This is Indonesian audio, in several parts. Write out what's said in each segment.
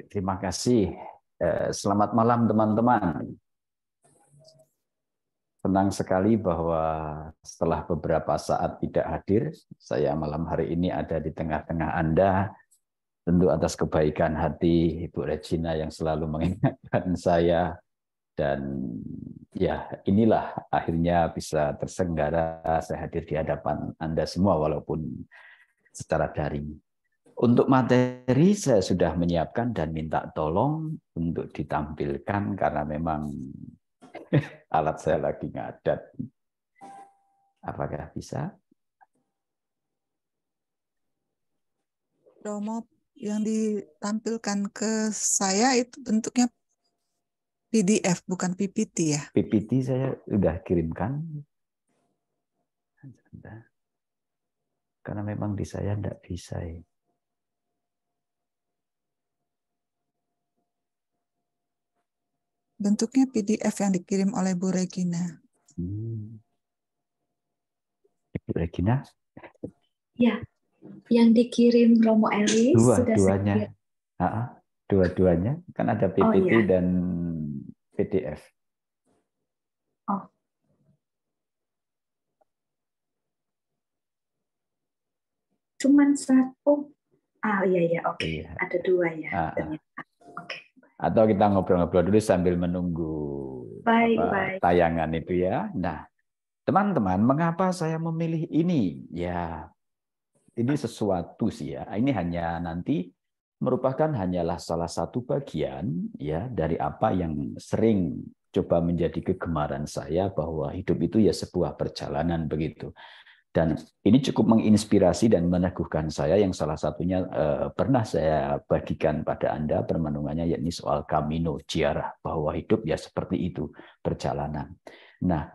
Terima kasih. Selamat malam teman-teman. Senang sekali bahwa setelah beberapa saat tidak hadir, saya malam hari ini ada di tengah-tengah Anda. Tentu atas kebaikan hati Ibu Regina yang selalu mengingatkan saya. Dan ya inilah akhirnya bisa terselenggara saya hadir di hadapan Anda semua walaupun secara daring. Untuk materi saya sudah menyiapkan dan minta tolong untuk ditampilkan karena memang alat saya lagi ngadat. Apakah bisa? Romo yang ditampilkan ke saya itu bentuknya PDF bukan PPT ya. PPT saya sudah kirimkan. Karena memang di saya tidak bisa. Bentuknya PDF yang dikirim oleh Bu Regina. Ibu Regina? Ya, yang dikirim Romo Elis sudah Dua-duanya. Dua-duanya. Kan ada PPT dan PDF. Oh. Cuman satu. Iya, oke. Iya. Ada dua ya. Oke. Atau kita ngobrol-ngobrol dulu sambil menunggu baik. tayangan itu ya. Nah, teman-teman, mengapa saya memilih ini? Ya, ini sesuatu sih ya. Ini hanya nanti merupakan hanyalah salah satu bagian ya dari apa yang sering coba menjadi kegemaran saya bahwa hidup itu ya sebuah perjalanan begitu. Dan ini cukup menginspirasi dan meneguhkan saya yang salah satunya pernah saya bagikan pada Anda permenungannya yakni soal Camino Ziarah, bahwa hidup ya seperti itu, perjalanan. Nah,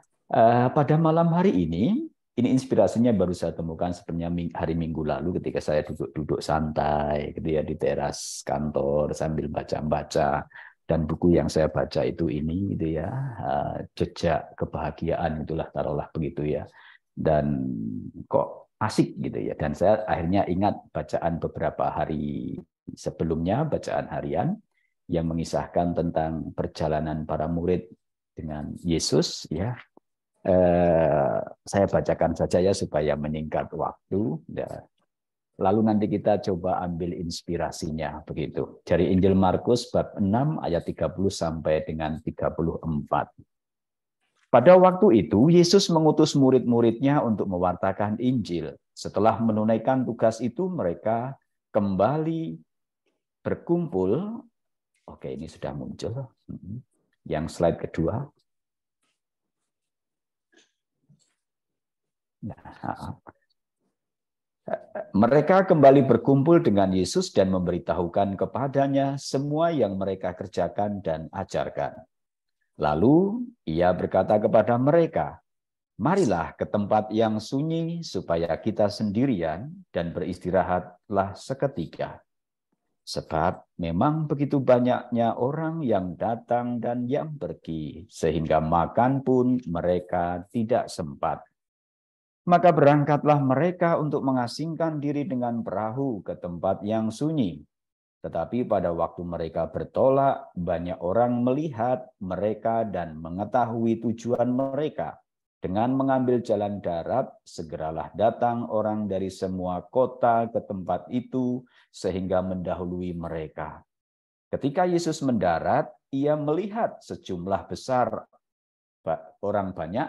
pada malam hari ini inspirasinya baru saya temukan sebenarnya hari Minggu lalu ketika saya duduk-duduk santai gitu ya di teras kantor sambil baca-baca, dan buku yang saya baca itu ini gitu ya, Jejak Kebahagiaan itulah, taruhlah begitu ya. Dan kok asik gitu ya, dan saya akhirnya ingat bacaan beberapa hari sebelumnya, bacaan harian yang mengisahkan tentang perjalanan para murid dengan Yesus ya. Saya bacakan saja ya supaya meningkat waktu ya. Lalu nanti kita coba ambil inspirasinya begitu. Dari Injil Markus bab 6 ayat 30 sampai dengan 34. Pada waktu itu, Yesus mengutus murid-muridnya untuk mewartakan Injil. Setelah menunaikan tugas itu, mereka kembali berkumpul. Oke, ini sudah muncul. Yang slide kedua. Mereka kembali berkumpul dengan Yesus dan memberitahukan kepadanya semua yang mereka kerjakan dan ajarkan. Lalu ia berkata kepada mereka, "Marilah ke tempat yang sunyi supaya kita sendirian dan beristirahatlah seketika. Sebab memang begitu banyaknya orang yang datang dan yang pergi, sehingga makan pun mereka tidak sempat. Maka berangkatlah mereka untuk mengasingkan diri dengan perahu ke tempat yang sunyi. Tetapi pada waktu mereka bertolak, banyak orang melihat mereka dan mengetahui tujuan mereka. Dengan mengambil jalan darat, segeralah datang orang dari semua kota ke tempat itu, sehingga mendahului mereka. Ketika Yesus mendarat, ia melihat sejumlah besar orang banyak,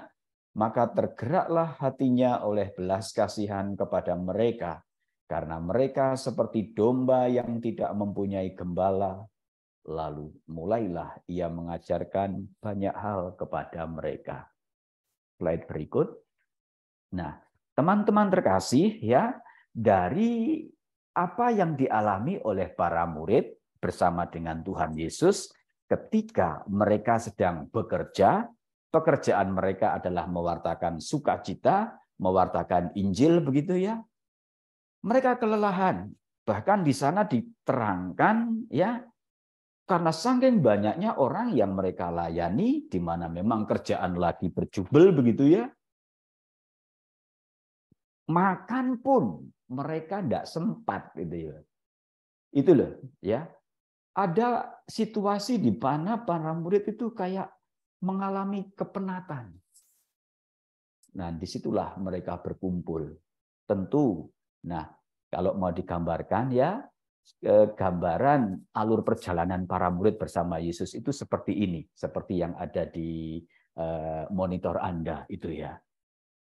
maka tergeraklah hatinya oleh belas kasihan kepada mereka, karena mereka seperti domba yang tidak mempunyai gembala. Lalu mulailah ia mengajarkan banyak hal kepada mereka. Slide berikut. Nah, teman-teman terkasih ya, dari apa yang dialami oleh para murid bersama dengan Tuhan Yesus ketika mereka sedang bekerja, pekerjaan mereka adalah mewartakan sukacita, mewartakan Injil begitu ya. Mereka kelelahan. Bahkan di sana diterangkan ya, karena saking banyaknya orang yang mereka layani, di mana memang kerjaan lagi berjubel begitu ya, makan pun mereka tidak sempat gitu ya. Itu loh ya. ada situasi di mana para murid itu kayak mengalami kepenatan. Nah, disitulah mereka berkumpul. Tentu, nah kalau mau digambarkan ya, gambaran alur perjalanan para murid bersama Yesus itu seperti ini, seperti yang ada di monitor Anda itu ya.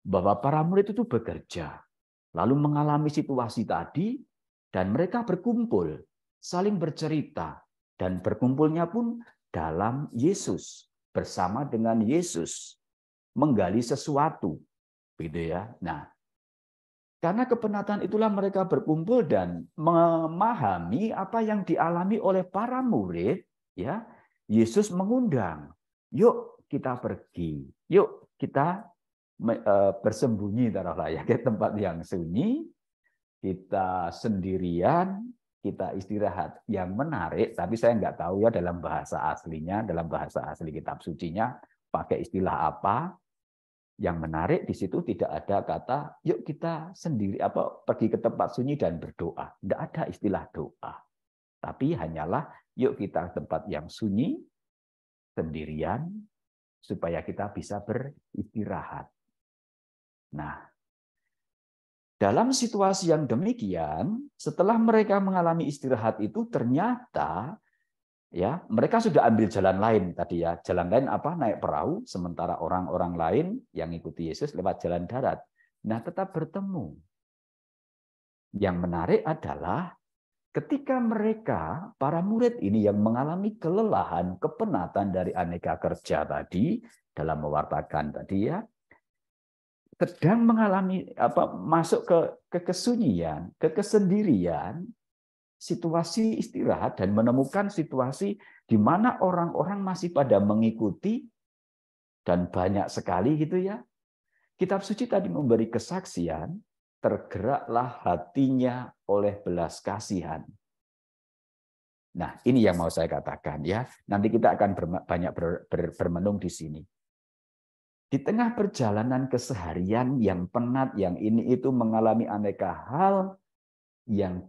Bahwa para murid itu bekerja, lalu mengalami situasi tadi, dan mereka berkumpul, saling bercerita, dan berkumpulnya pun dalam Yesus, bersama dengan Yesus, menggali sesuatu, gitu ya. Nah, karena kepenatan itulah mereka berkumpul dan memahami apa yang dialami oleh para murid, ya. Yesus mengundang, yuk kita pergi, yuk kita bersembunyi taruhlah ya ke tempat yang sunyi, kita sendirian, kita istirahat. Yang menarik, tapi saya nggak tahu ya dalam bahasa aslinya, dalam bahasa asli kitab sucinya pakai istilah apa. Yang menarik di situ tidak ada kata yuk kita sendiri pergi ke tempat sunyi dan berdoa. Tidak ada istilah doa. Tapi hanyalah yuk kita ke tempat yang sunyi sendirian supaya kita bisa beristirahat. Nah, dalam situasi yang demikian, setelah mereka mengalami istirahat itu ternyata ya, mereka sudah ambil jalan lain tadi ya. Jalan lain apa? Naik perahu, sementara orang-orang lain yang ikuti Yesus lewat jalan darat. Nah, tetap bertemu. Yang menarik adalah ketika mereka, para murid ini yang mengalami kelelahan, kepenatan dari aneka kerja tadi, dalam mewartakan tadi ya, sedang mengalami masuk ke kesunyian, ke kesendirian, situasi istirahat dan menemukan situasi di mana orang-orang masih pada mengikuti dan banyak sekali gitu ya. Kitab suci tadi memberi kesaksian, tergeraklah hatinya oleh belas kasihan. Nah, ini yang mau saya katakan ya. Nanti kita akan banyak bermenung di sini. Di tengah perjalanan keseharian yang penat, yang ini itu mengalami aneka hal yang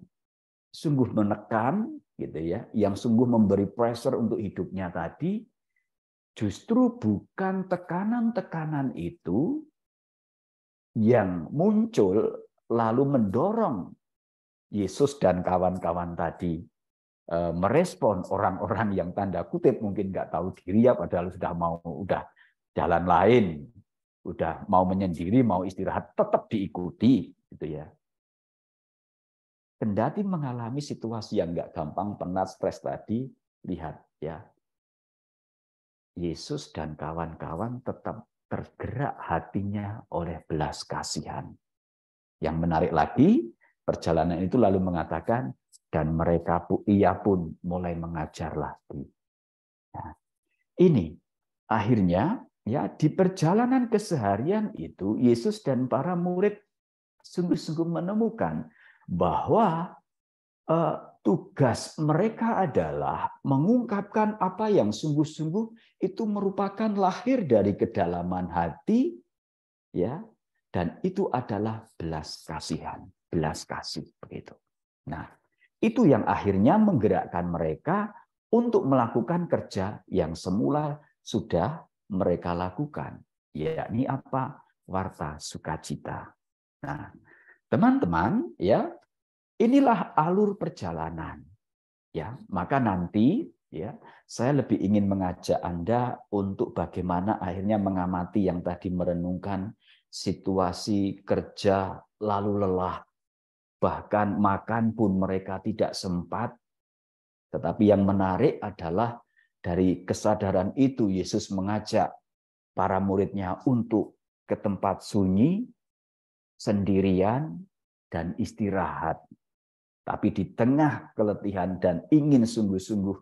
sungguh menekan, gitu ya, yang sungguh memberi pressure untuk hidupnya tadi, justru bukan tekanan-tekanan itu yang muncul lalu mendorong Yesus dan kawan-kawan tadi merespon orang-orang yang tanda kutip mungkin nggak tahu diri ya, padahal udah jalan lain, udah mau menyendiri, mau istirahat, tetap diikuti, gitu ya. Kendati mengalami situasi yang nggak gampang, penat, stres tadi, lihat ya, Yesus dan kawan-kawan tetap tergerak hatinya oleh belas kasihan. Yang menarik lagi, perjalanan itu lalu mengatakan, dan ia pun mulai mengajar lagi. Nah, ini akhirnya ya di perjalanan keseharian itu Yesus dan para murid sungguh-sungguh menemukan bahwa tugas mereka adalah mengungkapkan apa yang sungguh-sungguh itu merupakan lahir dari kedalaman hati, ya, dan itu adalah belas kasihan, belas kasih begitu. Nah, itu yang akhirnya menggerakkan mereka untuk melakukan kerja yang semula sudah mereka lakukan, yakni apa? Warta sukacita. Nah, teman-teman, ya, inilah alur perjalanan. Ya, maka nanti ya, saya lebih ingin mengajak Anda untuk bagaimana akhirnya mengamati yang tadi merenungkan situasi kerja lalu lelah, bahkan makan pun mereka tidak sempat. Tetapi yang menarik adalah dari kesadaran itu Yesus mengajak para muridnya untuk ke tempat sunyi, sendirian, dan istirahat. Tapi di tengah keletihan dan ingin sungguh-sungguh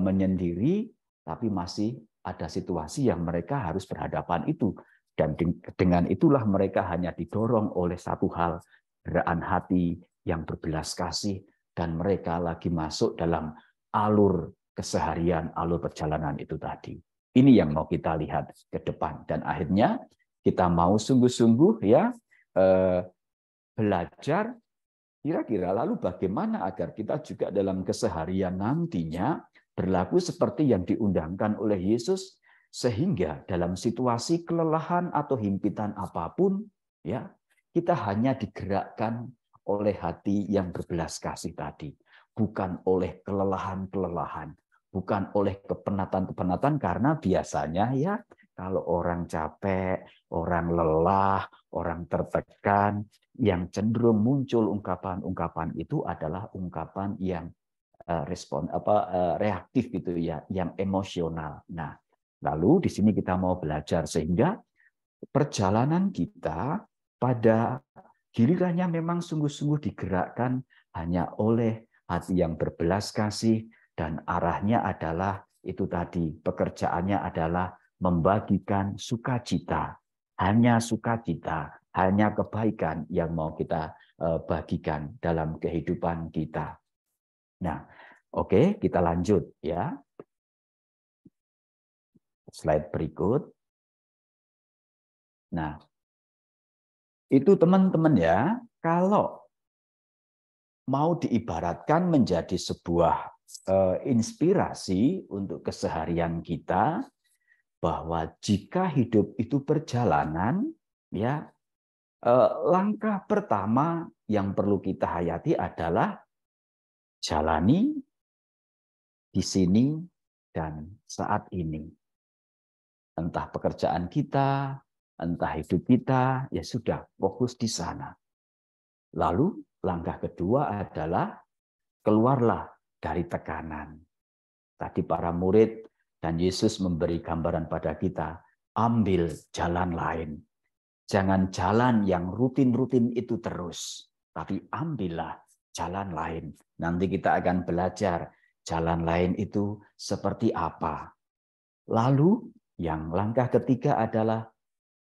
menyendiri, tapi masih ada situasi yang mereka harus berhadapan itu. Dan dengan itulah mereka hanya didorong oleh satu hal, gerakan hati yang berbelas kasih, dan mereka lagi masuk dalam alur keseharian, alur perjalanan itu tadi. Ini yang mau kita lihat ke depan. Dan akhirnya kita mau sungguh-sungguh ya belajar Kira-kira lalu bagaimana agar kita juga dalam keseharian nantinya berlaku seperti yang diundangkan oleh Yesus, sehingga dalam situasi kelelahan atau himpitan apapun, ya, kita hanya digerakkan oleh hati yang berbelas kasih tadi, bukan oleh kelelahan-kelelahan, bukan oleh kepenatan-kepenatan, karena biasanya ya kalau orang capek, orang lelah, orang tertekan, yang cenderung muncul ungkapan-ungkapan itu adalah ungkapan yang reaktif gitu ya, yang emosional. Nah, lalu di sini kita mau belajar sehingga perjalanan kita pada gilirannya memang sungguh-sungguh digerakkan hanya oleh hati yang berbelas kasih, dan arahnya adalah itu tadi, pekerjaannya adalah membagikan sukacita, hanya sukacita, hanya kebaikan yang mau kita bagikan dalam kehidupan kita. Nah, oke, kita lanjut ya. Slide berikut. Nah, itu teman-teman ya, kalau mau diibaratkan menjadi sebuah inspirasi untuk keseharian kita, bahwa jika hidup itu perjalanan, ya, langkah pertama yang perlu kita hayati adalah jalani di sini dan saat ini. Entah pekerjaan kita, entah hidup kita, ya sudah, fokus di sana. Lalu langkah kedua adalah keluarlah dari tekanan. Tadi para murid dan Yesus memberi gambaran pada kita, ambil jalan lain. Jangan jalan yang rutin-rutin itu terus, tapi ambillah jalan lain. Nanti kita akan belajar jalan lain itu seperti apa. Lalu yang langkah ketiga adalah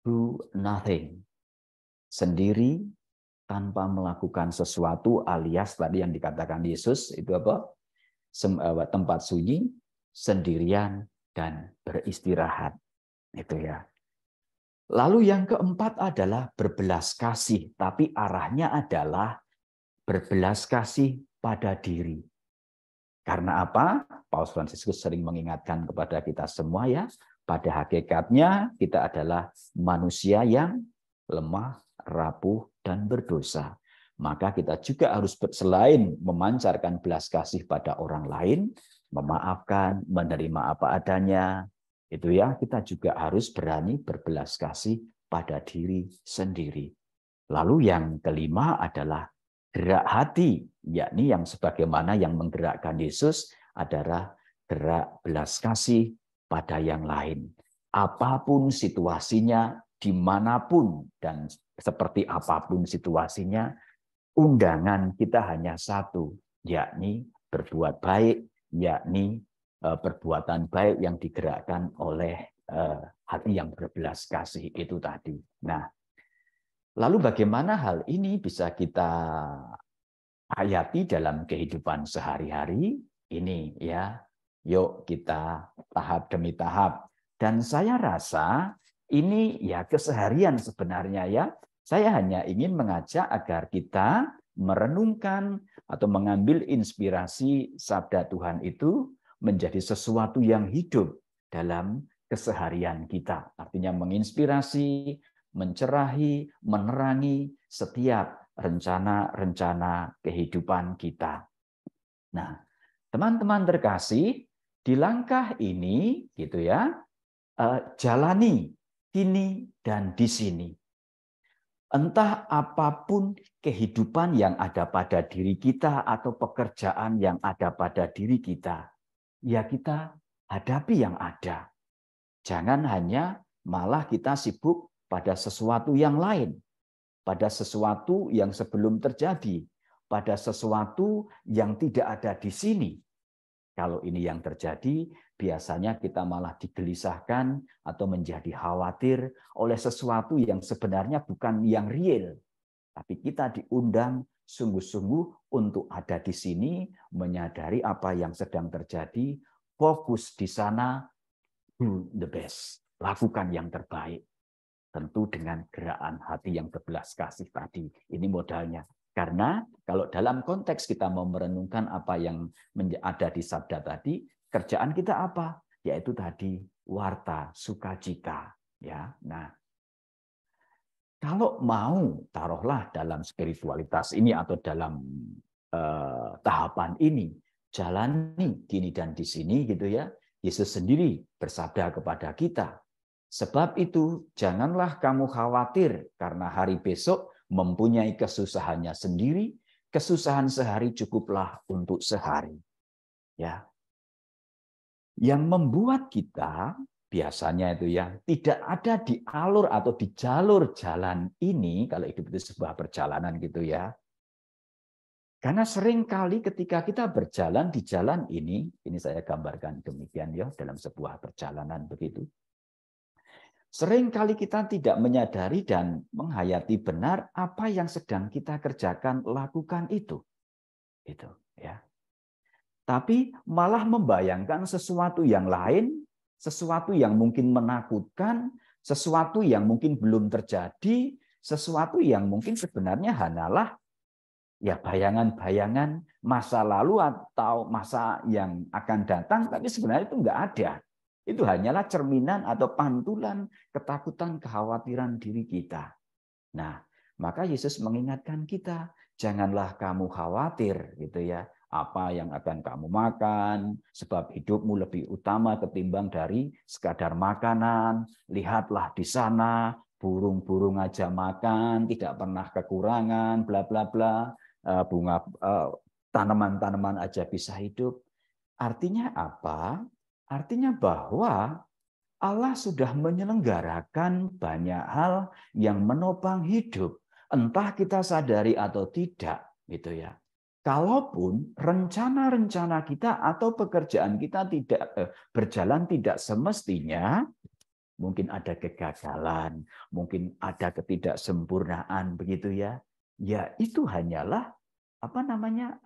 do nothing. Sendiri tanpa melakukan sesuatu, alias tadi yang dikatakan Yesus itu apa? Tempat sunyi, sendirian, dan beristirahat. Itu ya. Lalu yang keempat adalah berbelas kasih, tapi arahnya adalah berbelas kasih pada diri. Karena apa? Paus Fransiskus sering mengingatkan kepada kita semua ya, pada hakikatnya kita adalah manusia yang lemah, rapuh, dan berdosa. Maka kita juga harus selain memancarkan belas kasih pada orang lain, memaafkan, menerima apa adanya, itu ya, kita juga harus berani berbelas kasih pada diri sendiri. Lalu yang kelima adalah gerak hati, yakni yang sebagaimana yang menggerakkan Yesus adalah gerak belas kasih pada yang lain. Apapun situasinya, dimanapun dan seperti apapun situasinya, undangan kita hanya satu, yakni berbuat baik, yakni perbuatan baik yang digerakkan oleh hati yang berbelas kasih itu tadi. Nah, lalu bagaimana hal ini bisa kita hayati dalam kehidupan sehari-hari? Ini ya, yuk kita tahap demi tahap. Dan saya rasa ini ya keseharian sebenarnya ya. Saya hanya ingin mengajak agar kita merenungkan atau mengambil inspirasi sabda Tuhan itu menjadi sesuatu yang hidup dalam keseharian kita. Artinya menginspirasi, mencerahi, menerangi setiap rencana-rencana kehidupan kita. Nah, teman-teman terkasih, di langkah ini gitu ya, jalani kini dan di sini. Entah apapun kehidupan yang ada pada diri kita atau pekerjaan yang ada pada diri kita, ya kita hadapi yang ada. Jangan hanya malah kita sibuk pada sesuatu yang lain, pada sesuatu yang sebelum terjadi, pada sesuatu yang tidak ada di sini. Kalau ini yang terjadi, biasanya kita malah digelisahkan atau menjadi khawatir oleh sesuatu yang sebenarnya bukan yang real. Tapi kita diundang sungguh-sungguh untuk ada di sini, menyadari apa yang sedang terjadi, fokus di sana, do the best, lakukan yang terbaik. Tentu dengan gerakan hati yang berbelas kasih tadi. Ini modalnya. Karena kalau dalam konteks kita mau merenungkan apa yang ada di sabda tadi, kerjaan kita apa? Yaitu tadi warta, sukacita. Ya, nah, kalau mau taruhlah dalam spiritualitas ini atau dalam tahapan ini, jalani gini dan di sini gitu ya. Yesus sendiri bersabda kepada kita, sebab itu janganlah kamu khawatir karena hari besok mempunyai kesusahannya sendiri, kesusahan sehari cukuplah untuk sehari. Ya. Yang membuat kita biasanya itu ya tidak ada di alur atau di jalur jalan ini, kalau hidup itu sebuah perjalanan gitu ya. Karena seringkali ketika kita berjalan di jalan ini saya gambarkan demikian ya dalam sebuah perjalanan begitu. Seringkali kita tidak menyadari dan menghayati benar apa yang sedang kita kerjakan, lakukan itu. Itu ya. Tapi malah membayangkan sesuatu yang lain, sesuatu yang mungkin menakutkan, sesuatu yang mungkin belum terjadi, sesuatu yang mungkin sebenarnya hanyalah ya bayangan-bayangan masa lalu atau masa yang akan datang, tapi sebenarnya itu enggak ada. Itu hanyalah cerminan atau pantulan ketakutan, kekhawatiran diri kita. Nah, maka Yesus mengingatkan kita, janganlah kamu khawatir gitu ya. Apa yang akan kamu makan, sebab hidupmu lebih utama ketimbang dari sekadar makanan. Lihatlah di sana, burung-burung aja makan, tidak pernah kekurangan, bla bla bla. Bunga tanaman-tanaman aja bisa hidup. Artinya apa? Artinya bahwa Allah sudah menyelenggarakan banyak hal yang menopang hidup, entah kita sadari atau tidak, gitu ya. Kalaupun rencana-rencana kita atau pekerjaan kita tidak berjalan tidak semestinya, mungkin ada kegagalan, mungkin ada ketidaksempurnaan, begitu ya. Ya itu hanyalah apa namanya?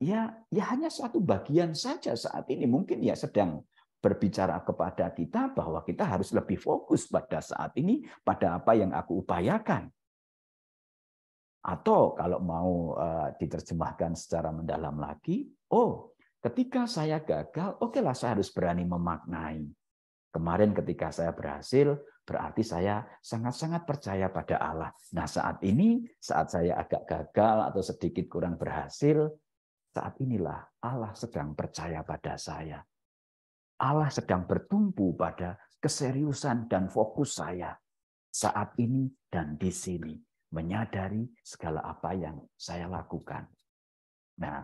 Ya hanya suatu bagian saja saat ini. Mungkin ya sedang berbicara kepada kita bahwa kita harus lebih fokus pada saat ini pada apa yang aku upayakan. Atau kalau mau diterjemahkan secara mendalam lagi, ketika saya gagal, okelah saya harus berani memaknai. Kemarin ketika saya berhasil, berarti saya sangat-sangat percaya pada Allah. Nah saat ini, saat saya agak gagal atau sedikit kurang berhasil, saat inilah Allah sedang percaya pada saya. Allah sedang bertumpu pada keseriusan dan fokus saya saat ini dan di sini, menyadari segala apa yang saya lakukan. Nah,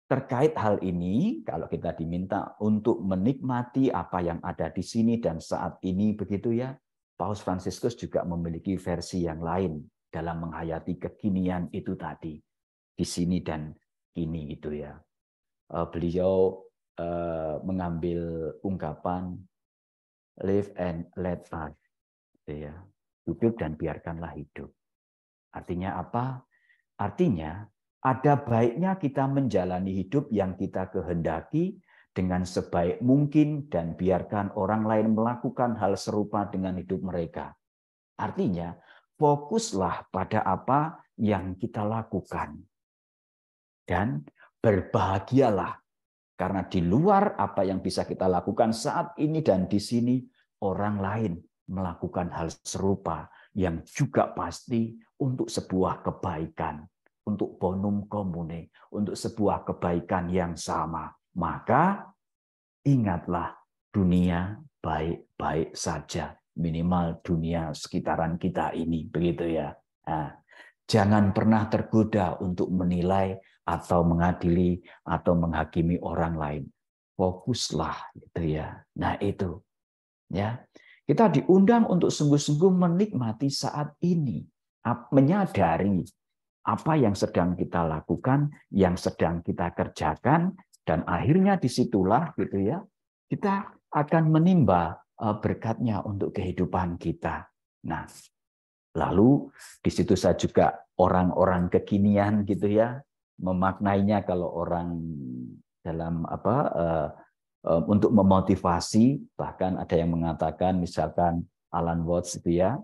terkait hal ini, kalau kita diminta untuk menikmati apa yang ada di sini dan saat ini, begitu ya, Paus Fransiskus juga memiliki versi yang lain dalam menghayati kekinian itu tadi, di sini dan kini gitu ya. Beliau mengambil ungkapan live and let live, gitu ya. Hidup dan biarkanlah hidup. Artinya apa? Artinya ada baiknya kita menjalani hidup yang kita kehendaki dengan sebaik mungkin dan biarkan orang lain melakukan hal serupa dengan hidup mereka. Artinya fokuslah pada apa yang kita lakukan. Dan berbahagialah karena di luar apa yang bisa kita lakukan saat ini dan di sini, orang lain melakukan hal serupa yang juga pasti untuk sebuah kebaikan, untuk bonum comune, untuk sebuah kebaikan yang sama. Maka ingatlah, dunia baik-baik saja, minimal dunia sekitaran kita ini, begitu ya. Nah, jangan pernah tergoda untuk menilai atau mengadili atau menghakimi orang lain. Fokuslah gitu ya. Nah, itu. Ya. Kita diundang untuk sungguh-sungguh menikmati saat ini, menyadari apa yang sedang kita lakukan, yang sedang kita kerjakan, dan akhirnya disitulah gitu ya, kita akan menimba berkatnya untuk kehidupan kita. Nah, lalu di situ saya juga orang-orang kekinian gitu ya, memaknainya kalau orang dalam untuk memotivasi, bahkan ada yang mengatakan misalkan Alan Watts itu ya,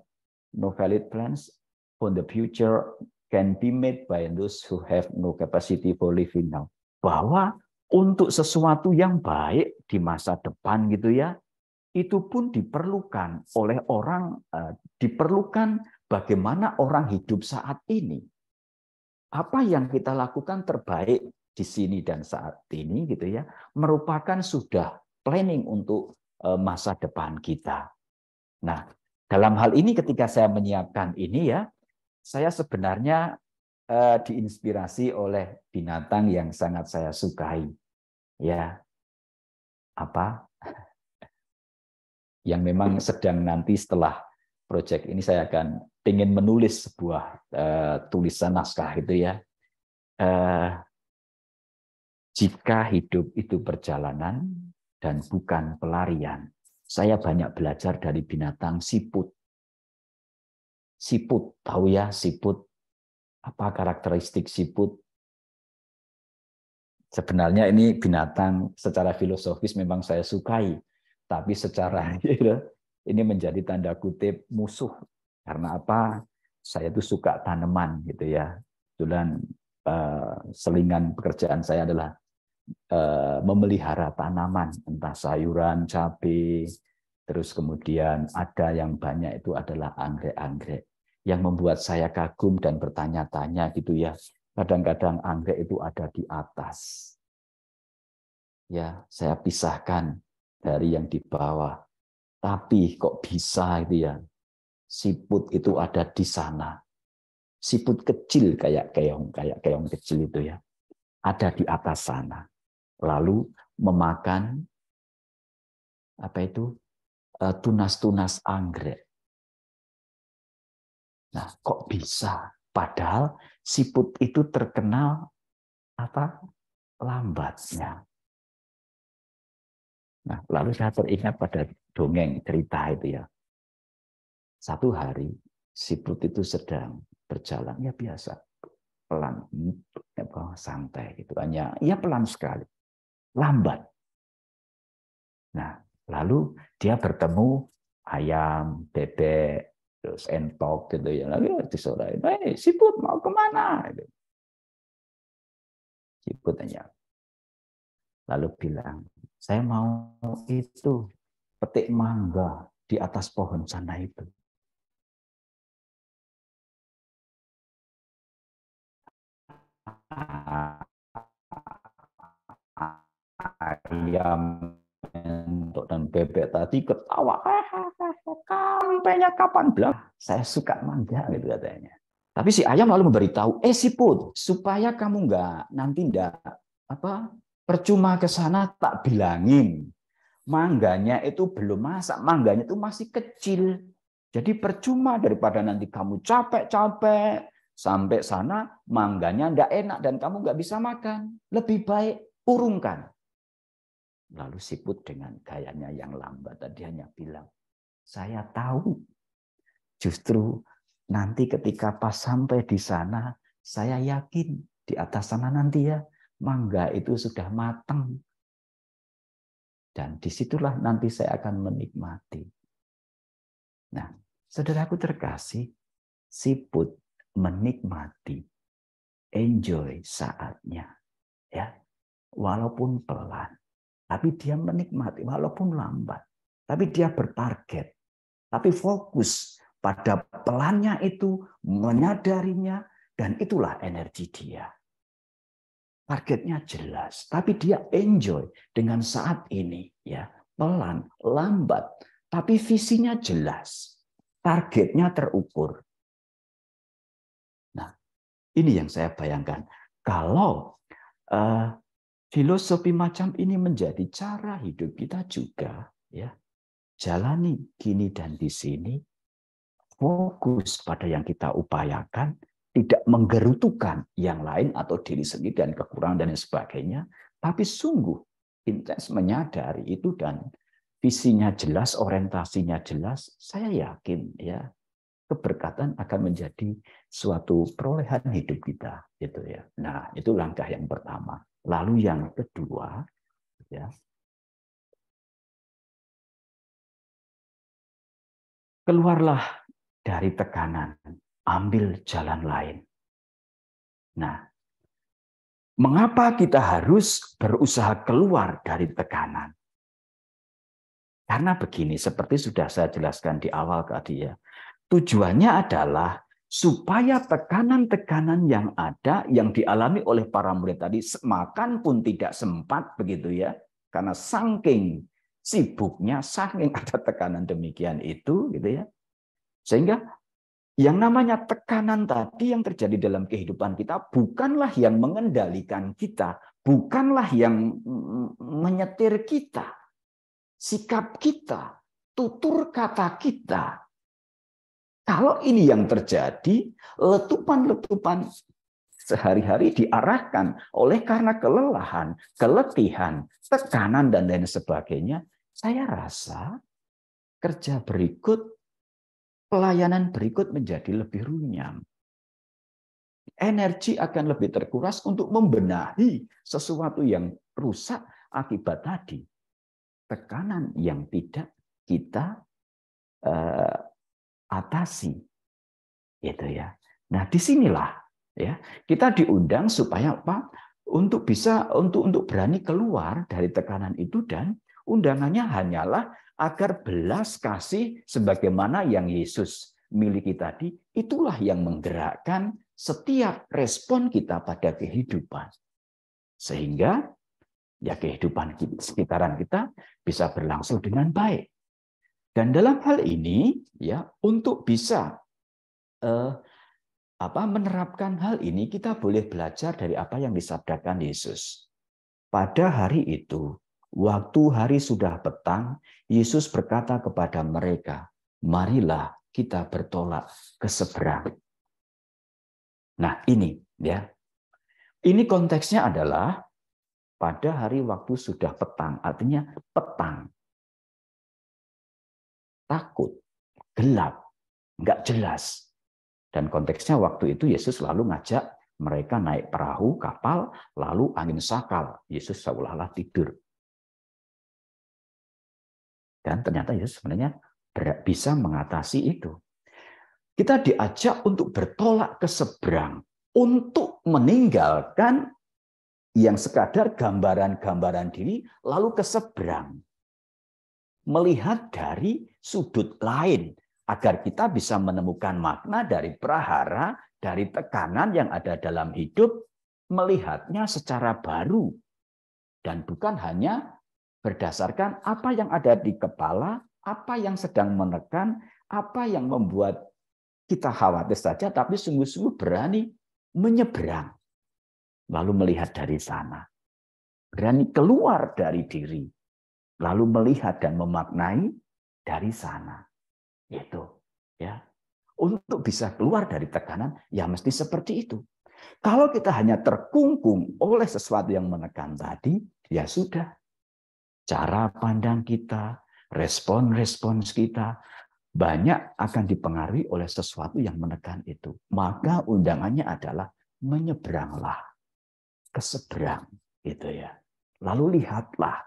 no valid plans for the future can be made by those who have no capacity for living now. Bahwa untuk sesuatu yang baik di masa depan gitu ya, itu pun diperlukan oleh orang, diperlukan bagaimana orang hidup saat ini. Apa yang kita lakukan terbaik di sini dan saat ini gitu ya, merupakan sudah planning untuk masa depan kita. Nah, dalam hal ini ketika saya menyiapkan ini ya, saya sebenarnya diinspirasi oleh binatang yang sangat saya sukai. Ya, apa? Yang memang sedang nanti setelah proyek ini saya akan ingin menulis sebuah tulisan naskah itu ya. Jika hidup itu perjalanan dan bukan pelarian. Saya banyak belajar dari binatang siput. Siput, tahu ya siput? Apa karakteristik siput? Sebenarnya ini binatang secara filosofis memang saya sukai, tapi secara ini menjadi tanda kutip musuh. Karena apa? Saya tuh suka tanaman gitu ya. Kebetulan selingan pekerjaan saya adalah memelihara tanaman, entah sayuran, cabai, terus kemudian ada yang banyak itu adalah anggrek-anggrek. Yang membuat saya kagum dan bertanya-tanya gitu ya. Kadang-kadang anggrek itu ada di atas. Ya, saya pisahkan dari yang di bawah. Tapi kok bisa gitu ya? Siput itu ada di sana. Siput kecil kayak keong kecil itu ya. Ada di atas sana. Lalu memakan apa itu? Tunas-tunas anggrek. Nah, kok bisa? Padahal siput itu terkenal apa? Lambatnya. Nah, lalu saya teringat pada dongeng cerita itu ya. Satu hari siput itu sedang berjalan ya biasa, pelan, santai gitu, hanya ya pelan sekali, lambat. Nah, lalu dia bertemu ayam, bebek, terus entok gitu ya. Lalu disorain, siput mau kemana? Siput hanya lalu bilang, saya mau itu petik mangga di atas pohon sana itu. Ayam entok dan bebek tadi ketawa, kampenya kapan bilang saya suka mangga gitu katanya. Tapi si ayam lalu memberitahu, siput, supaya kamu nanti percuma ke sana tak bilangin. Mangganya itu belum masak, mangganya itu masih kecil. Jadi percuma daripada nanti kamu capek-capek sampai sana mangganya enggak enak dan kamu enggak bisa makan. Lebih baik urungkan. Lalu siput dengan gayanya yang lambat tadi hanya bilang, saya tahu justru nanti ketika pas sampai di sana, saya yakin di atas sana nanti ya, mangga itu sudah matang. Dan disitulah nanti saya akan menikmati. Nah, saudaraku terkasih, siput menikmati, enjoy saatnya. Ya, walaupun pelan. Tapi dia menikmati, walaupun lambat. Tapi dia bertarget. Tapi fokus pada pelannya itu, menyadarinya, dan itulah energi dia. Targetnya jelas, tapi dia enjoy dengan saat ini. Ya, pelan, lambat, tapi visinya jelas. Targetnya terukur. Nah, ini yang saya bayangkan. Kalau filosofi macam ini menjadi cara hidup kita juga, ya. Jalani gini dan di sini, fokus pada yang kita upayakan, tidak menggerutukan yang lain atau diri sendiri dan kekurangan dan sebagainya, tapi sungguh intens menyadari itu dan visinya jelas, orientasinya jelas, saya yakin ya keberkatan akan menjadi suatu perolehan hidup kita, gitu ya. Nah, itu langkah yang pertama. Lalu yang kedua, ya, keluarlah dari tekanan, ambil jalan lain. Nah, mengapa kita harus berusaha keluar dari tekanan? Karena begini, seperti sudah saya jelaskan di awal tadi ya. Tujuannya adalah supaya tekanan-tekanan yang ada, yang dialami oleh para murid tadi, makan pun tidak sempat begitu ya. Karena saking sibuknya, saking ada tekanan demikian itu gitu ya. Sehingga yang namanya tekanan tadi yang terjadi dalam kehidupan kita bukanlah yang mengendalikan kita, bukanlah yang menyetir kita, sikap kita, tutur kata kita. Kalau ini yang terjadi, letupan-letupan sehari-hari diarahkan oleh karena kelelahan, keletihan, tekanan, dan lain sebagainya, saya rasa kerja berikut, pelayanan berikut menjadi lebih runyam. Energi akan lebih terkuras untuk membenahi sesuatu yang rusak akibat tadi. Tekanan yang tidak kita atasi. Gitu ya. Nah, disinilah ya kita diundang supaya apa? Untuk bisa untuk berani keluar dari tekanan itu, dan undangannya hanyalah agar belas kasih sebagaimana yang Yesus miliki tadi, itulah yang menggerakkan setiap respon kita pada kehidupan. Sehingga ya kehidupan sekitaran kita bisa berlangsung dengan baik. Dan dalam hal ini ya, untuk bisa menerapkan hal ini, kita boleh belajar dari apa yang disabdakan Yesus. Pada hari itu, waktu hari sudah petang, Yesus berkata kepada mereka, marilah kita bertolak ke seberang. Nah ini ya, ini konteksnya adalah pada hari waktu sudah petang, artinya petang, takut, gelap, nggak jelas. Dan konteksnya waktu itu Yesus lalu ngajak mereka naik perahu, kapal, lalu angin sakal. Yesus seolah-olah tidur. Dan ternyata Yesus sebenarnya bisa mengatasi itu. Kita diajak untuk bertolak ke seberang, untuk meninggalkan yang sekadar gambaran-gambaran diri, lalu ke seberang. Melihat dari sudut lain, agar kita bisa menemukan makna dari prahara, dari tekanan yang ada dalam hidup, melihatnya secara baru. Dan bukan hanya berdasarkan apa yang ada di kepala, apa yang sedang menekan, apa yang membuat kita khawatir saja, tapi sungguh-sungguh berani menyeberang. Lalu melihat dari sana. Berani keluar dari diri. Lalu melihat dan memaknai dari sana. Itu ya, untuk bisa keluar dari tekanan ya mesti seperti itu. Kalau kita hanya terkungkung oleh sesuatu yang menekan tadi, ya sudah, cara pandang kita, respons kita banyak akan dipengaruhi oleh sesuatu yang menekan itu. Maka undangannya adalah menyeberanglah ke seberang, gitu ya. Lalu lihatlah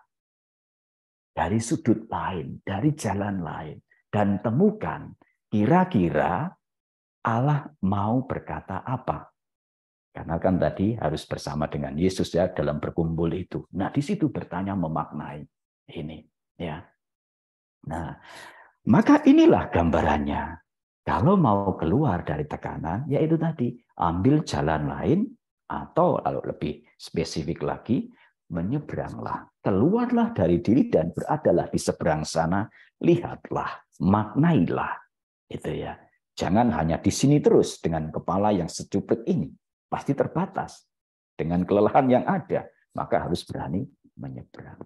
dari sudut lain, dari jalan lain. Dan temukan kira-kira Allah mau berkata apa. Karena kan tadi harus bersama dengan Yesus ya dalam berkumpul itu. Nah di situ bertanya memaknai ini ya. Nah maka inilah gambarannya. Kalau mau keluar dari tekanan, yaitu tadi ambil jalan lain atau kalau lebih spesifik lagi menyeberanglah, keluarlah dari diri dan beradalah di seberang sana, lihatlah, maknailah, itu ya. Jangan hanya di sini terus dengan kepala yang secuplik ini, pasti terbatas. Dengan kelelahan yang ada, maka harus berani menyeberang.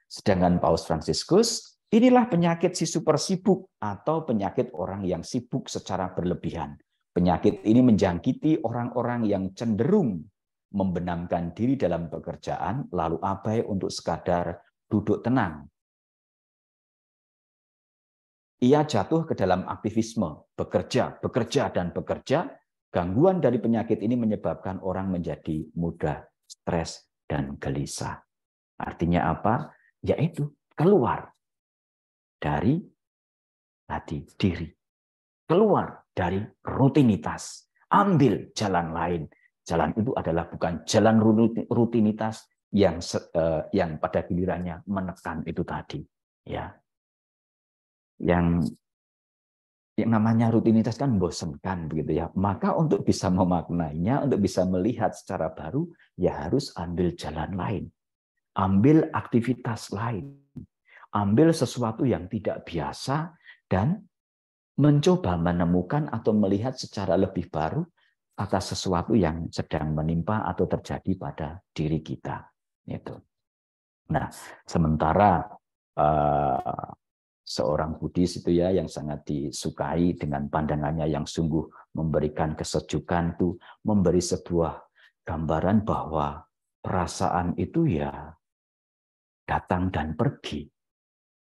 Sedangkan Paus Fransiskus, inilah penyakit si super sibuk atau penyakit orang yang sibuk secara berlebihan. Penyakit ini menjangkiti orang-orang yang cenderung membenamkan diri dalam pekerjaan, lalu abai untuk sekadar duduk tenang. Ia jatuh ke dalam aktivisme, bekerja, dan bekerja. Gangguan dari penyakit ini menyebabkan orang menjadi mudah stres dan gelisah. Artinya apa? Yaitu keluar dari diri. Keluar dari rutinitas. Ambil jalan lain. Jalan itu adalah bukan jalan rutinitas yang pada gilirannya menekan itu tadi, ya. Yang namanya rutinitas kan membosankan begitu ya. Maka untuk bisa memaknainya, untuk bisa melihat secara baru, ya harus ambil jalan lain. Ambil aktivitas lain. Ambil sesuatu yang tidak biasa dan mencoba menemukan atau melihat secara lebih baru atas sesuatu yang sedang menimpa atau terjadi pada diri kita. Itu. Nah, sementara seorang Buddhis itu ya yang sangat disukai dengan pandangannya yang sungguh memberikan kesejukan itu, memberi sebuah gambaran bahwa perasaan itu ya datang dan pergi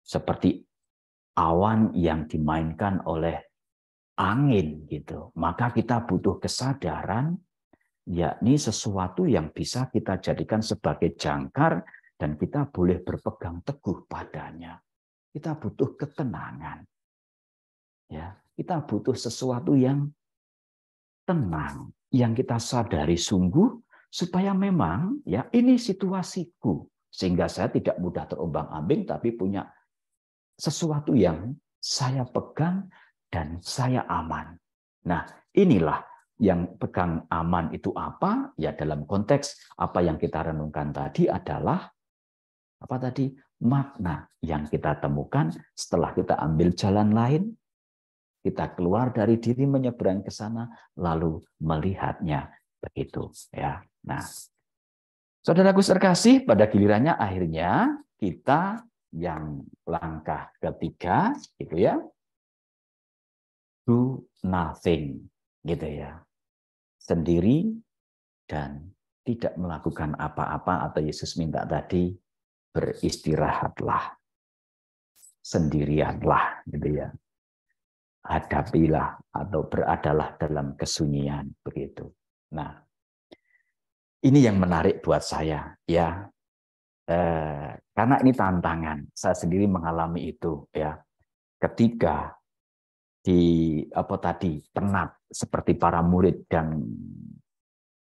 seperti awan yang dimainkan oleh angin gitu. Maka kita butuh kesadaran, yakni sesuatu yang bisa kita jadikan sebagai jangkar dan kita boleh berpegang teguh padanya. Kita butuh ketenangan. Ya, kita butuh sesuatu yang tenang, yang kita sadari sungguh supaya memang ya ini situasiku sehingga saya tidak mudah terombang-ambing tapi punya sesuatu yang saya pegang dan saya aman. Nah, inilah yang pegang aman itu apa? Ya dalam konteks apa yang kita renungkan tadi adalah apa tadi? Makna yang kita temukan setelah kita ambil jalan lain, kita keluar dari diri menyeberang ke sana, lalu melihatnya begitu. Ya. Nah, saudaraku terkasih, pada gilirannya akhirnya kita yang langkah ketiga, gitu ya, do nothing, gitu ya, sendiri dan tidak melakukan apa-apa atau Yesus minta tadi beristirahatlah, sendirianlah, gitu ya. Hadapilah atau beradalah dalam kesunyian begitu. Nah, ini yang menarik buat saya ya, karena ini tantangan. Saya sendiri mengalami itu ya. Ketika di apa tadi penat seperti para murid dan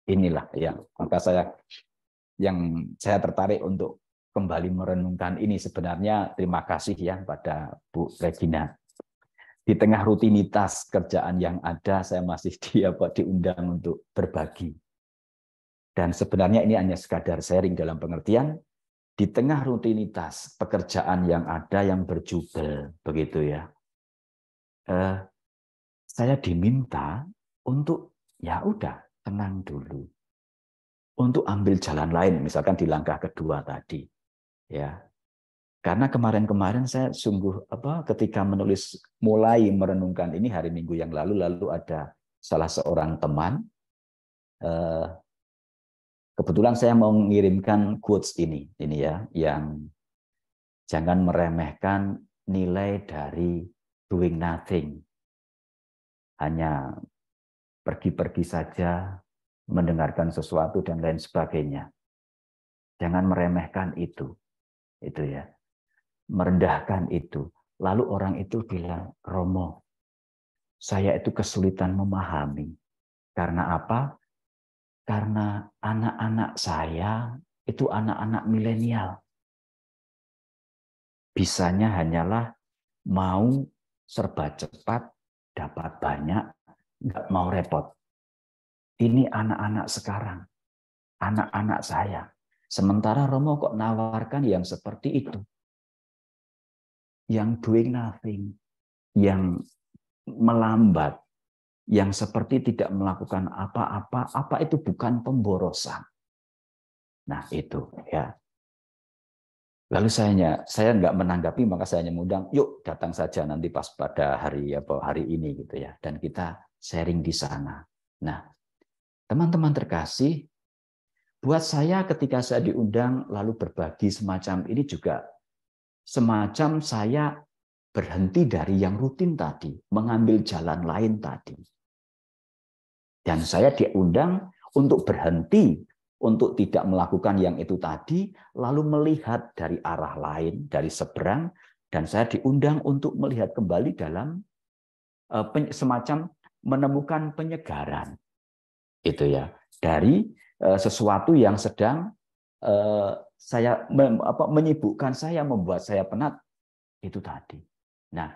inilah ya, maka saya tertarik untuk kembali merenungkan ini. Sebenarnya terima kasih ya pada Bu Regina. Di tengah rutinitas kerjaan yang ada, saya masih diundang untuk berbagi. Dan sebenarnya ini hanya sekadar sharing dalam pengertian, di tengah rutinitas pekerjaan yang ada yang berjubel, begitu ya. Saya diminta untuk, ya udah, tenang dulu. Untuk ambil jalan lain, misalkan di langkah kedua tadi. Ya. Karena kemarin-kemarin saya sungguh ketika mulai merenungkan ini hari Minggu yang lalu ada salah seorang teman, kebetulan saya mau mengirimkan quotes ini ya, yang jangan meremehkan nilai dari doing nothing, hanya pergi-pergi saja, mendengarkan sesuatu dan lain sebagainya. Jangan meremehkan itu ya. Merendahkan itu. Lalu orang itu bilang, Romo, saya itu kesulitan memahami. Karena apa? Karena anak-anak saya itu anak-anak milenial. Bisanya hanyalah mau serba cepat, dapat banyak, nggak mau repot. Ini anak-anak sekarang, anak-anak saya. Sementara Romo kok nawarkan yang seperti itu. Yang doing nothing, yang melambat, yang seperti tidak melakukan apa-apa, apa itu bukan pemborosan. Nah itu ya. Lalu saya nggak menanggapi, maka saya hanya mengundang, yuk datang saja nanti pas pada hari ini gitu ya, dan kita sharing di sana. Nah, teman-teman terkasih, buat saya ketika saya diundang lalu berbagi semacam ini juga semacam saya berhenti dari yang rutin tadi, mengambil jalan lain tadi. Dan saya diundang untuk berhenti, untuk tidak melakukan yang itu tadi, lalu melihat dari arah lain, dari seberang, dan saya diundang untuk melihat kembali dalam semacam menemukan penyegaran. Itu ya. dari sesuatu yang sedang saya menyibukkan saya, membuat saya penat, itu tadi. Nah,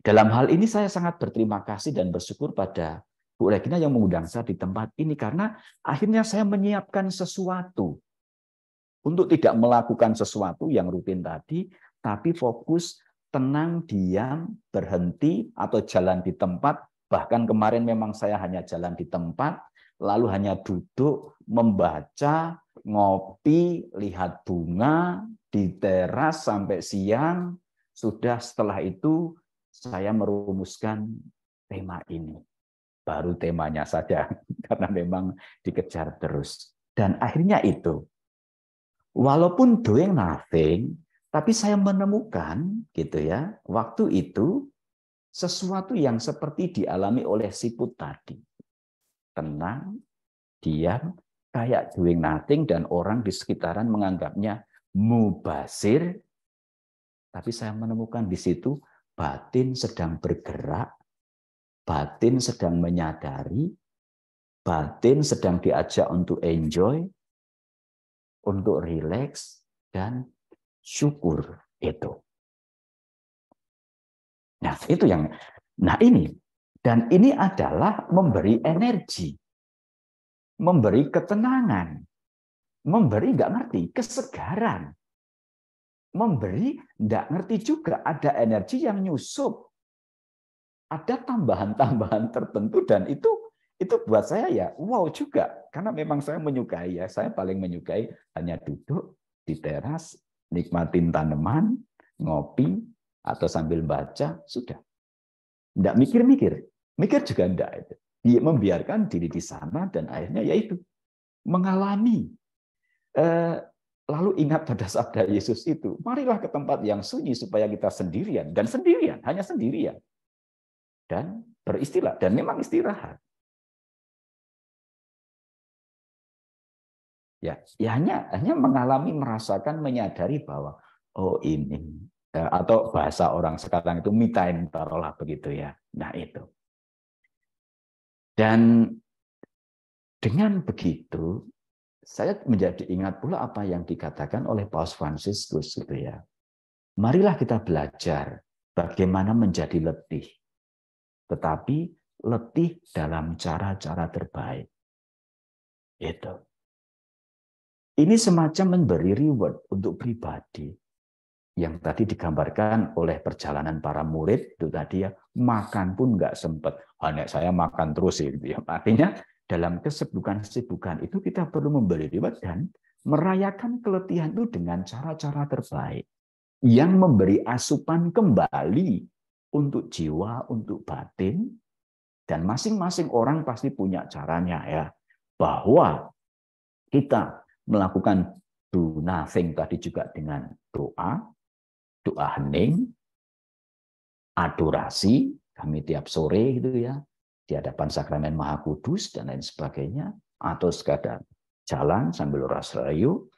dalam hal ini saya sangat berterima kasih dan bersyukur pada Bu Regina yang mengundang saya di tempat ini, karena akhirnya saya menyiapkan sesuatu untuk tidak melakukan sesuatu yang rutin tadi, tapi fokus, tenang, diam, berhenti, atau jalan di tempat. Bahkan kemarin memang saya hanya jalan di tempat, lalu hanya duduk, membaca, ngopi, lihat bunga di teras sampai siang. Sudah, setelah itu saya merumuskan tema ini. Baru temanya saja, karena memang dikejar terus. Dan akhirnya itu, walaupun doing nothing, tapi saya menemukan gitu ya, waktu itu sesuatu yang seperti dialami oleh siput tadi. Tenang, diam, kayak doing nothing, dan orang di sekitaran menganggapnya mubazir. Tapi saya menemukan di situ batin sedang bergerak, batin sedang menyadari, batin sedang diajak untuk enjoy, untuk rileks, dan syukur itu. Nah, itu yang, nah ini, dan ini adalah memberi energi, memberi ketenangan, memberi nggak ngerti kesegaran, memberi nggak ngerti juga ada energi yang nyusup, ada tambahan-tambahan tertentu, dan itu buat saya ya wow juga, karena memang saya menyukai ya, saya paling menyukai hanya duduk di teras, nikmatin tanaman, ngopi, atau sambil baca, sudah. Nggak mikir-mikir. Mikir juga enggak. Dia membiarkan diri di sana, dan akhirnya yaitu mengalami. Lalu ingat pada sabda Yesus itu, marilah ke tempat yang sunyi supaya kita sendirian. Dan sendirian, hanya sendirian. Dan beristirahat. Dan memang istirahat. Ya hanya mengalami, merasakan, menyadari bahwa oh ini, atau bahasa orang sekarang itu me time, taruhlah begitu ya. Nah itu. Dan dengan begitu saya menjadi ingat pula apa yang dikatakan oleh Paus Fransiskus gitu ya. Marilah kita belajar bagaimana menjadi letih. Tetapi letih dalam cara-cara terbaik. Itu. Ini semacam memberi reward untuk pribadi. Yang tadi digambarkan oleh perjalanan para murid itu tadi ya, makan pun nggak sempat. Hanya saya makan terus gitu ya. Artinya dalam kesibukan itu kita perlu memberi reward dan merayakan keletihan itu dengan cara-cara terbaik yang memberi asupan kembali untuk jiwa, untuk batin, dan masing-masing orang pasti punya caranya ya. Bahwa kita melakukan do nothing tadi juga dengan doa hening, adorasi, kami tiap sore gitu ya, di hadapan sakramen Maha Kudus dan lain sebagainya, atau sekadar jalan sambil rahayu,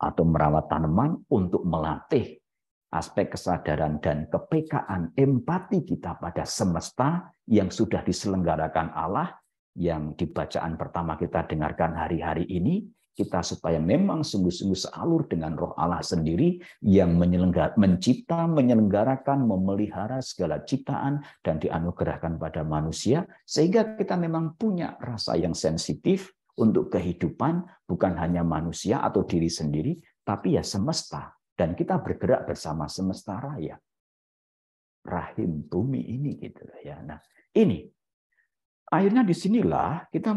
atau merawat tanaman untuk melatih aspek kesadaran dan kepekaan empati kita pada semesta yang sudah diselenggarakan Allah, yang di bacaan pertama kita dengarkan hari-hari ini, kita supaya memang sungguh-sungguh sealur dengan roh Allah sendiri yang mencipta, menyelenggarakan, memelihara segala ciptaan dan dianugerahkan pada manusia, sehingga kita memang punya rasa yang sensitif untuk kehidupan, bukan hanya manusia atau diri sendiri, tapi ya semesta. Dan kita bergerak bersama semesta raya. Rahim bumi ini gitu ya. Nah, ini akhirnya disinilah kita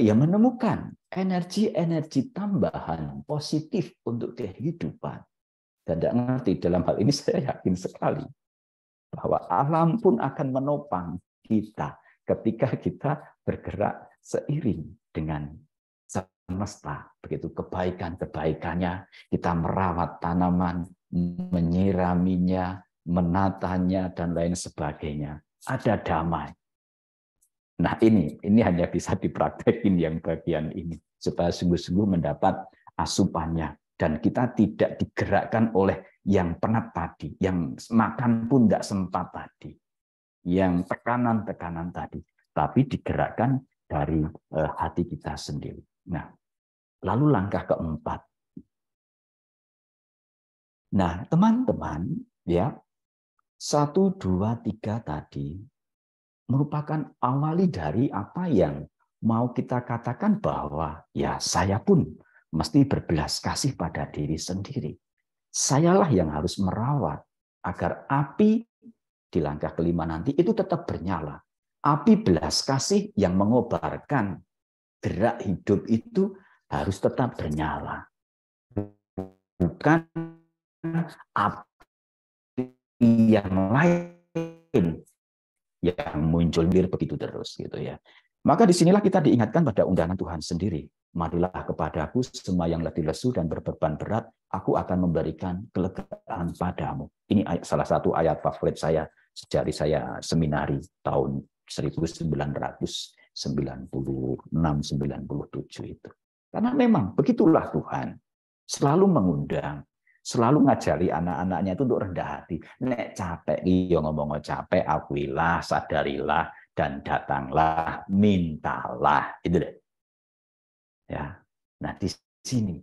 menemukan energi-energi tambahan positif untuk kehidupan. Dan tidak ngerti dalam hal ini saya yakin sekali bahwa alam pun akan menopang kita ketika kita bergerak seiring dengan semesta. Begitu kebaikan-kebaikannya, kita merawat tanaman, menyiraminya, menatanya, dan lain sebagainya. Ada damai. Nah ini hanya bisa dipraktekin yang bagian ini supaya sungguh-sungguh mendapat asupannya, dan kita tidak digerakkan oleh yang penat tadi, yang makan pun tidak sempat tadi, yang tekanan-tekanan tadi, tapi digerakkan dari hati kita sendiri. Nah, lalu langkah keempat. Nah, teman-teman, ya, 1, 2, 3 tadi merupakan awali dari apa yang mau kita katakan bahwa ya saya pun mesti berbelas kasih pada diri sendiri. Sayalah yang harus merawat agar api di langkah kelima nanti itu tetap bernyala. Api belas kasih yang mengobarkan gerak hidup itu harus tetap bernyala. Bukan api yang lain yang muncul begitu terus gitu ya. Maka disinilah kita diingatkan pada undangan Tuhan sendiri. Marilah kepadaku semua yang letih lesu dan berbeban berat, aku akan memberikan kelegaan padamu. Ini salah satu ayat favorit saya sejak saya seminari tahun 1996-97 itu. Karena memang begitulah Tuhan. Selalu mengundang, selalu ngajari anak-anaknya itu untuk rendah hati. Nek capek, iyo ngomong capek, akuilah, sadarilah, dan datanglah, mintalah. Itu deh. Ya. Nah, di sini.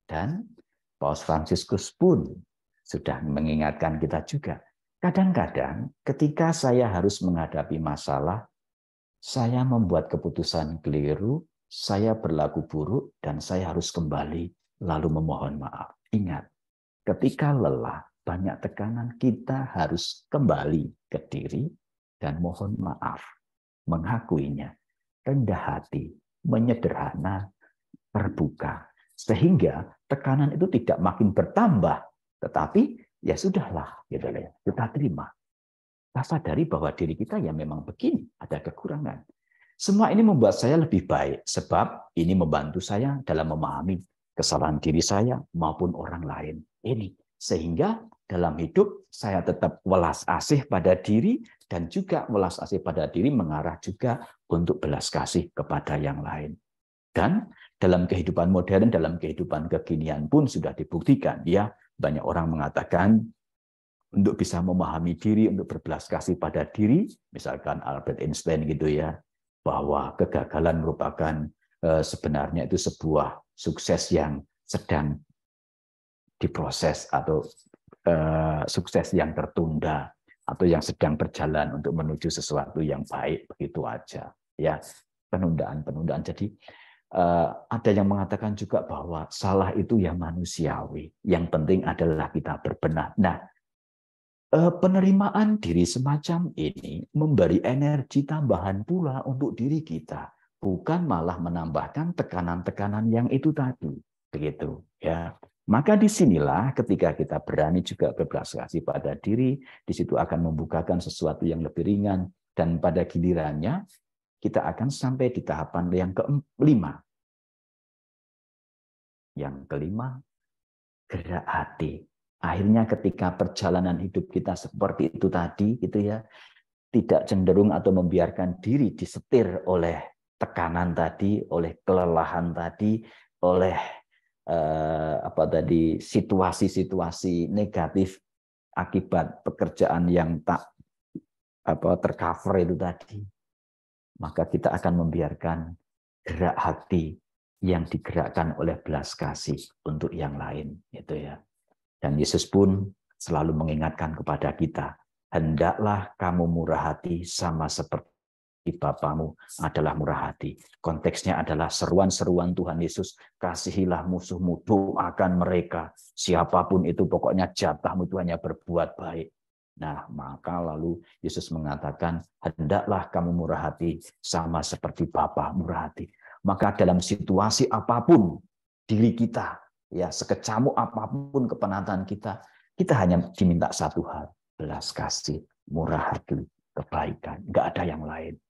Dan Paus Fransiskus pun sudah mengingatkan kita juga. Kadang-kadang ketika saya harus menghadapi masalah, saya membuat keputusan keliru, saya berlaku buruk, dan saya harus kembali lalu memohon maaf. Ingat, ketika lelah, banyak tekanan, kita harus kembali ke diri dan mohon maaf, mengakuinya, rendah hati, menyederhana, terbuka. Sehingga tekanan itu tidak makin bertambah, tetapi ya sudahlah, gitu ya, kita terima. Kita sadari bahwa diri kita ya memang begini, ada kekurangan. Semua ini membuat saya lebih baik, sebab ini membantu saya dalam memahami kesalahan diri saya maupun orang lain. Ini sehingga dalam hidup saya tetap welas asih pada diri dan juga welas asih pada diri mengarah juga untuk belas kasih kepada yang lain. Dan dalam kehidupan modern, dalam kehidupan kekinian pun sudah dibuktikan. Ya, banyak orang mengatakan untuk bisa memahami diri, untuk berbelas kasih pada diri, misalkan Albert Einstein gitu ya, bahwa kegagalan merupakan sebenarnya itu sebuah sukses yang sedang diproses atau sukses yang tertunda atau yang sedang berjalan untuk menuju sesuatu yang baik, begitu aja ya, penundaan. Jadi ada yang mengatakan juga bahwa salah itu ya manusiawi, yang penting adalah kita berbenah. Nah, penerimaan diri semacam ini memberi energi tambahan pula untuk diri kita, bukan malah menambahkan tekanan-tekanan yang itu tadi, begitu ya. Maka disinilah ketika kita berani juga berbelas kasih pada diri, di situ akan membukakan sesuatu yang lebih ringan, dan pada gilirannya kita akan sampai di tahapan yang kelima. Yang kelima, gerak hati. Akhirnya ketika perjalanan hidup kita seperti itu tadi, gitu ya, tidak cenderung atau membiarkan diri disetir oleh tekanan tadi, oleh kelelahan tadi, oleh situasi-situasi negatif akibat pekerjaan yang tak tercover itu tadi, maka kita akan membiarkan gerak hati yang digerakkan oleh belas kasih untuk yang lain, gitu ya. Dan Yesus pun selalu mengingatkan kepada kita, hendaklah kamu murah hati sama seperti Bapamu adalah murah hati. Konteksnya adalah seruan-seruan Tuhan Yesus, kasihilah musuhmu, doakan mereka. Siapapun itu pokoknya jatahmu itu hanya berbuat baik. Nah, maka lalu Yesus mengatakan, hendaklah kamu murah hati sama seperti Bapa murah hati. Maka dalam situasi apapun diri kita, ya sekecamuk apapun kepenatan kita, kita hanya diminta satu hal, belas kasih, murah hati, kebaikan, nggak ada yang lain.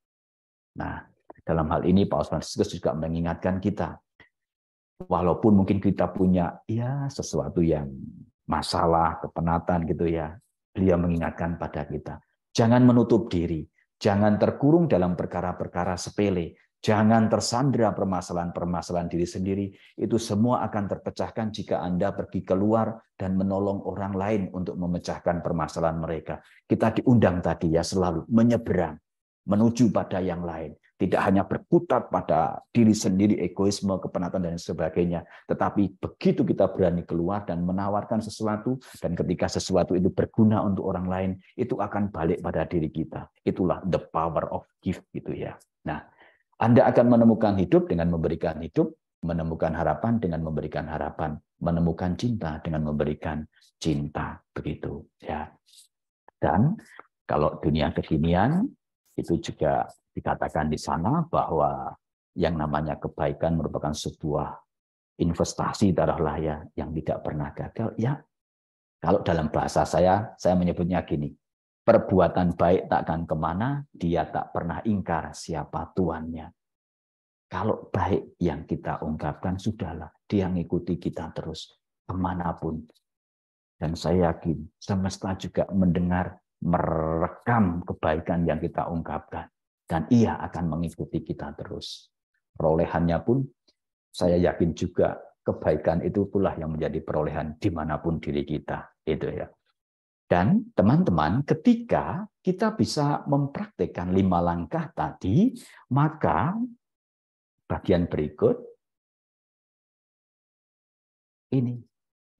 Nah, dalam hal ini Paus Fransiskus juga mengingatkan kita, walaupun mungkin kita punya ya sesuatu yang masalah, kepenatan gitu ya, beliau mengingatkan pada kita, jangan menutup diri, jangan terkurung dalam perkara-perkara sepele, jangan tersandra permasalahan-permasalahan diri sendiri. Itu semua akan terpecahkan jika Anda pergi keluar dan menolong orang lain untuk memecahkan permasalahan mereka. Kita diundang tadi ya selalu menyeberang, menuju pada yang lain. Tidak hanya berkutat pada diri sendiri, egoisme, kepenatan, dan sebagainya. Tetapi begitu kita berani keluar dan menawarkan sesuatu, dan ketika sesuatu itu berguna untuk orang lain, itu akan balik pada diri kita. Itulah the power of gift gitu ya. Nah, Anda akan menemukan hidup dengan memberikan hidup, menemukan harapan dengan memberikan harapan, menemukan cinta dengan memberikan cinta, begitu ya. Dan kalau dunia kekinian itu juga dikatakan di sana bahwa yang namanya kebaikan merupakan sebuah investasi taruhlah ya yang tidak pernah gagal. Ya, kalau dalam bahasa saya menyebutnya gini, perbuatan baik takkan kemana, dia tak pernah ingkar siapa tuannya. Kalau baik yang kita ungkapkan, sudahlah, dia ngikuti kita terus kemanapun. Dan saya yakin semesta juga mendengar, merekam kebaikan yang kita ungkapkan. Dan ia akan mengikuti kita terus. Perolehannya pun saya yakin juga kebaikan itu pula yang menjadi perolehan dimanapun diri kita. Itu ya. Dan teman-teman, ketika kita bisa mempraktikkan 5 langkah tadi, maka bagian berikut ini.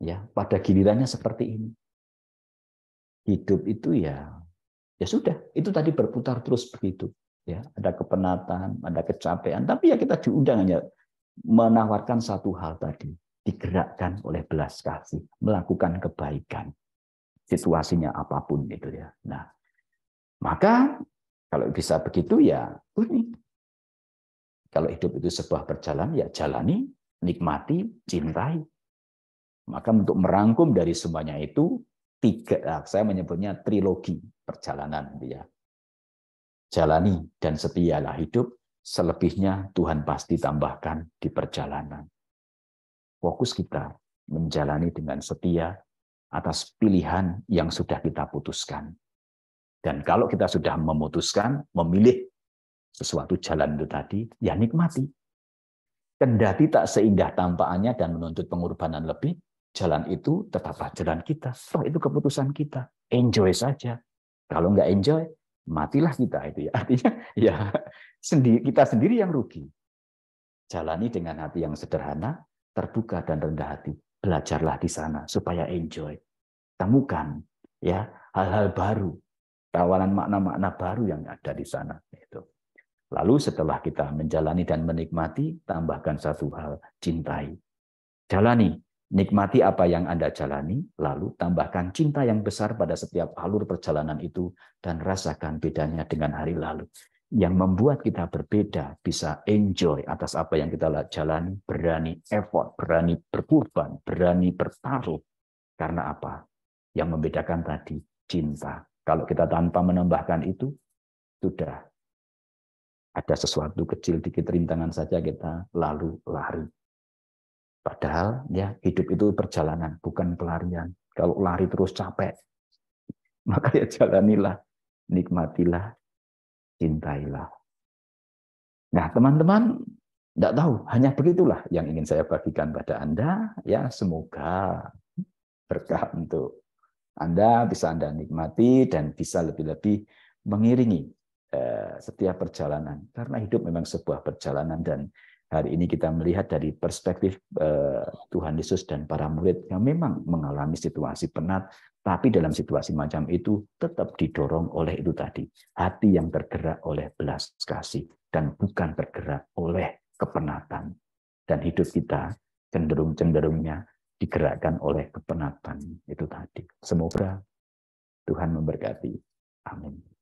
Ya, pada gilirannya seperti ini. Hidup itu ya sudah, itu tadi berputar terus begitu. Ya, ada kepenatan, ada kecapean, tapi ya kita diundang hanya menawarkan satu hal tadi, digerakkan oleh belas kasih, melakukan kebaikan. Situasinya apapun itu ya. Nah, maka kalau bisa begitu ya ini. Kalau hidup itu sebuah perjalanan, ya jalani, nikmati, cintai. Maka untuk merangkum dari semuanya itu, 3, saya menyebutnya trilogi perjalanan. Ya. Jalani dan setialah hidup, selebihnya Tuhan pasti tambahkan di perjalanan. Fokus kita menjalani dengan setia atas pilihan yang sudah kita putuskan. Dan kalau kita sudah memutuskan, memilih sesuatu jalan itu tadi, ya nikmati. Kendati tak seindah tampaannya dan menuntut pengorbanan lebih, jalan itu tetaplah jalan kita. Toh itu keputusan kita. Enjoy saja. Kalau nggak enjoy, matilah kita itu ya. Artinya ya kita sendiri yang rugi. Jalani dengan hati yang sederhana, terbuka dan rendah hati. Belajarlah di sana supaya enjoy. Temukan ya hal-hal baru, tawaran makna-makna baru yang ada di sana. Itu. Lalu setelah kita menjalani dan menikmati, tambahkan satu hal, cintai. Jalani, nikmati apa yang Anda jalani, lalu tambahkan cinta yang besar pada setiap alur perjalanan itu, dan rasakan bedanya dengan hari lalu. Yang membuat kita berbeda, bisa enjoy atas apa yang kita jalani, berani effort, berani berkorban, berani bertaruh. Karena apa? Yang membedakan tadi, cinta. Kalau kita tanpa menambahkan itu, sudah. Ada sesuatu kecil dikit rintangan saja kita lalu lari. Padahal ya hidup itu perjalanan, bukan pelarian. Kalau lari terus capek, maka ya jalanilah, nikmatilah, cintailah. Nah teman-teman, tidak tahu, hanya begitulah yang ingin saya bagikan pada Anda. Ya semoga berkah untuk Anda, bisa Anda nikmati dan bisa lebih-lebih mengiringi setiap perjalanan, karena hidup memang sebuah perjalanan. Dan hari ini kita melihat dari perspektif Tuhan Yesus dan para murid yang memang mengalami situasi penat, tapi dalam situasi macam itu tetap didorong oleh itu tadi, hati yang tergerak oleh belas kasih dan bukan tergerak oleh kepenatan. Dan hidup kita cenderung-cenderungnya digerakkan oleh kepenatan itu tadi. Semoga Tuhan memberkati. Amin.